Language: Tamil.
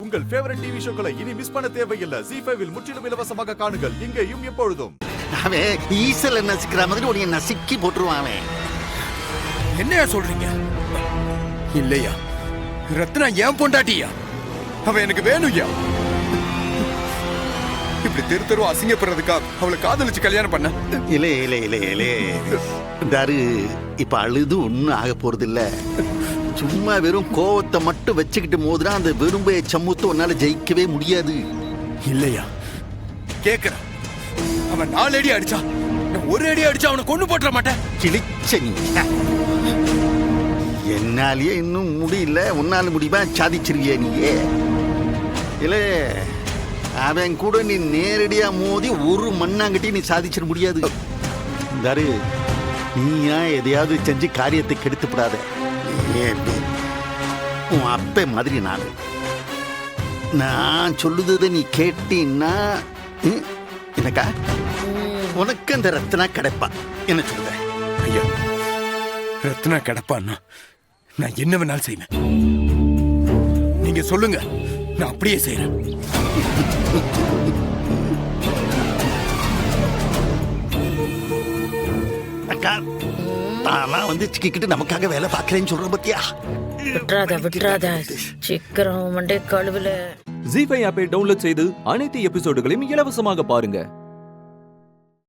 உங்கள் ஃபேவரட் டிவி ஷோக்களை இனி மிஸ் பண்ண தேவையில்லை. ZEE5 இல் முற்றிலும் இலவசமாக காணுங்கள். இங்கேயும் எப்பொழுதும். அவன் ஈசல நசுக்கிற மாதிரி உடைய நசுக்கி போட்டுருவான் அவன். என்னையா சொல்றீங்க? இல்லையா, ரத்னா ஏன் பொண்டாட்டியா? அவன் எனக்கு வேணும்யா. இப்படி தெரு தெரு அசிங்கப்படுறதுக்கா அவளை காதலிச்சு கல்யாணம் பண்ண? இலே இலே இலே இலே தாரு, இப்ப அழுது ஒன்னும் ஆக போறது இல்ல. சும்மா வெறும் கோவத்தை மட்டும் வச்சுக்கிட்டு மோதுனா அந்த விரும்பைய சமூகத்தை உன்னால ஜெயிக்கவே முடியாது. இல்லையா, கேக்குறேன். அவன் 4 அடி அடிச்சா, நான் 1 அடி அடிச்சா அவனை கொண்டு போட்டுற மாட்டேன். கிழிச்ச நீ. என்னாலேயே இன்னும் முடியல, உன்னால முடியுமா? சாதிச்சிருவிய நீயே. இல்ல, அவன் கூட நீ நேரடியா மோதி ஒரு மண்ணாங்கட்டி நீ சாதிச்சிட முடியாது. தாரு, நீயா எதையாவது செஞ்சு காரியத்தை கெடுத்துப்படாத. உன் அப்ப மாதிரி நான் சொல்லுததை நீ கேட்டீன்னா எனக்கா உனக்கு அந்த ரத்னா கிடைப்பா. என்ன சொல்லுத? ஐயா, ரத்னா கிடப்பான்னா நான் என்ன வேணாலும் செய்வேன். நீங்க சொல்லுங்க, நான் அப்படியே செய்யறேன். அக்கா, தானா வந்து சிக்கிக்கிட்டு நமக்காக வேலை பார்க்கறேன்னு சொல்ற பத்தியா? விட்டுறாத சீக்கிரம் மண்டே கழுவுல. ZEE5 ஆப்பை டவுன்லோட் செய்து அனைத்து எபிசோடுகளையும் இலவசமாக பாருங்க.